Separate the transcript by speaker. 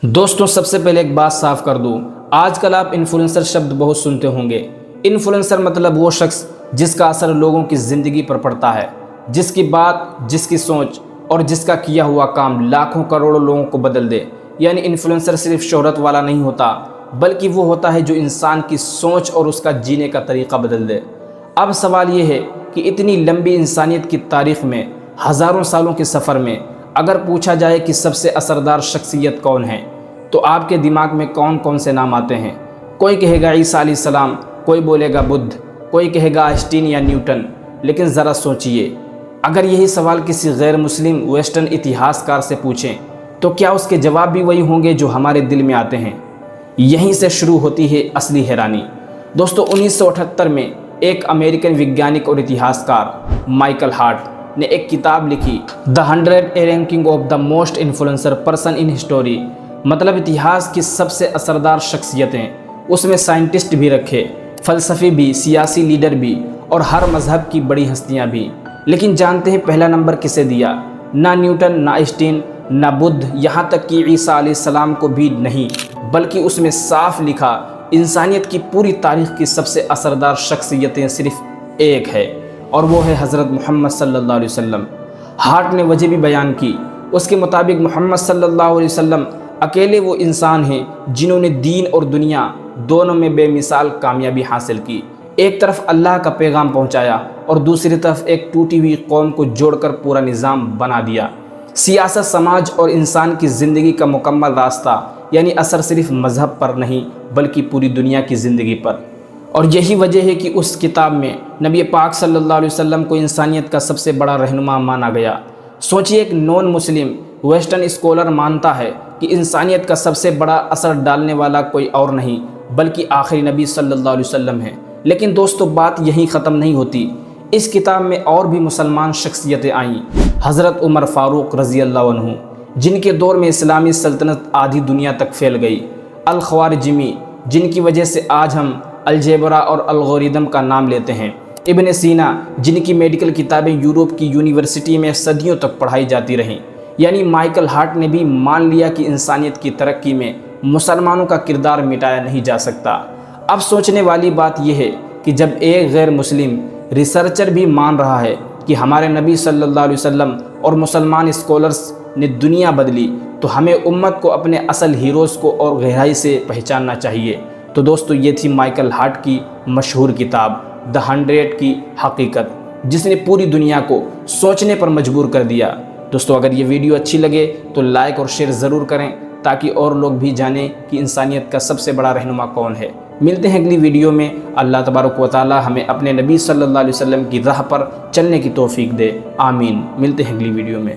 Speaker 1: دوستوں، سب سے پہلے ایک بات صاف کر دوں، آج کل آپ انفلوئنسر شبد بہت سنتے ہوں گے۔ انفلوئنسر مطلب وہ شخص جس کا اثر لوگوں کی زندگی پر پڑتا ہے، جس کی بات، جس کی سوچ اور جس کا کیا ہوا کام لاکھوں کروڑوں لوگوں کو بدل دے۔ یعنی انفلوئنسر صرف شہرت والا نہیں ہوتا، بلکہ وہ ہوتا ہے جو انسان کی سوچ اور اس کا جینے کا طریقہ بدل دے۔ اب سوال یہ ہے کہ اتنی لمبی انسانیت کی تاریخ میں، ہزاروں سالوں کے سفر میں، اگر پوچھا جائے کہ سب سے اثردار شخصیت کون ہے، تو آپ کے دماغ میں کون کون سے نام آتے ہیں؟ کوئی کہے گا عیسیٰ علیہ السلام، کوئی بولے گا بدھ، کوئی کہے گا آئنسٹین یا نیوٹن۔ لیکن ذرا سوچئے، اگر یہی سوال کسی غیر مسلم ویسٹرن اتہاس کار سے پوچھیں تو کیا اس کے جواب بھی وہی ہوں گے جو ہمارے دل میں آتے ہیں؟ یہیں سے شروع ہوتی ہے اصلی حیرانی۔ دوستو، 1978 میں ایک امریکن وگیانک اور اتہاس کار مائیکل ہارٹ نے ایک کتاب لکھی، دی 100 ranking of the most influencer person in history, مطلب اتہاس کی سب سے اثردار شخصیتیں۔ اس میں سائنٹسٹ بھی رکھے، فلسفی بھی، سیاسی لیڈر بھی اور ہر مذہب کی بڑی ہستیاں بھی۔ لیکن جانتے ہیں پہلا نمبر کسے دیا؟ نہ نیوٹن، نہ آئنسٹین، نہ بدھ، یہاں تک کہ عیسیٰ علیہ السلام کو بھی نہیں، بلکہ اس میں صاف لکھا انسانیت کی پوری تاریخ کی سب سے اثردار شخصیتیں صرف ایک ہے، اور وہ ہے حضرت محمد صلی اللہ علیہ وسلم۔ ہارٹ نے وجہ بھی بیان کی۔ اس کے مطابق محمد صلی اللہ علیہ وسلم اکیلے وہ انسان ہیں جنہوں نے دین اور دنیا دونوں میں بے مثال کامیابی حاصل کی۔ ایک طرف اللہ کا پیغام پہنچایا اور دوسری طرف ایک ٹوٹی ہوئی قوم کو جوڑ کر پورا نظام بنا دیا۔ سیاست، سماج اور انسان کی زندگی کا مکمل راستہ، یعنی اثر صرف مذہب پر نہیں بلکہ پوری دنیا کی زندگی پر۔ اور یہی وجہ ہے کہ اس کتاب میں نبی پاک صلی اللہ علیہ وسلم کو انسانیت کا سب سے بڑا رہنما مانا گیا۔ سوچئے، ایک نون مسلم ویسٹرن اسکالر مانتا ہے کہ انسانیت کا سب سے بڑا اثر ڈالنے والا کوئی اور نہیں بلکہ آخری نبی صلی اللہ علیہ وسلم ہے۔ لیکن دوستو، بات یہیں ختم نہیں ہوتی۔ اس کتاب میں اور بھی مسلمان شخصیتیں آئیں۔ حضرت عمر فاروق رضی اللہ عنہ، جن کے دور میں اسلامی سلطنت آدھی دنیا تک پھیل گئی۔ الخوارزمی، جن کی وجہ سے آج ہم الجبرا اور الگورتھم کا نام لیتے ہیں۔ ابن سینا، جن کی میڈیکل کتابیں یورپ کی یونیورسٹی میں صدیوں تک پڑھائی جاتی رہیں۔ یعنی مائیکل ہارٹ نے بھی مان لیا کہ انسانیت کی ترقی میں مسلمانوں کا کردار مٹایا نہیں جا سکتا۔ اب سوچنے والی بات یہ ہے کہ جب ایک غیر مسلم ریسرچر بھی مان رہا ہے کہ ہمارے نبی صلی اللہ علیہ وسلم اور مسلمان اسکالرز نے دنیا بدلی، تو ہمیں امت کو اپنے اصل ہیروز کو اور گہرائی سے پہچاننا چاہیے۔ تو دوستو، یہ تھی مائیکل ہارٹ کی مشہور کتاب دی 100 کی حقیقت، جس نے پوری دنیا کو سوچنے پر مجبور کر دیا۔ دوستو، اگر یہ ویڈیو اچھی لگے تو لائک اور شیئر ضرور کریں تاکہ اور لوگ بھی جانیں کہ انسانیت کا سب سے بڑا رہنما کون ہے۔ ملتے ہیں اگلی ویڈیو میں۔ اللہ تبارک و تعالی ہمیں اپنے نبی صلی اللہ علیہ وسلم کی راہ پر چلنے کی توفیق دے، آمین۔ ملتے ہیں اگلی ویڈیو میں۔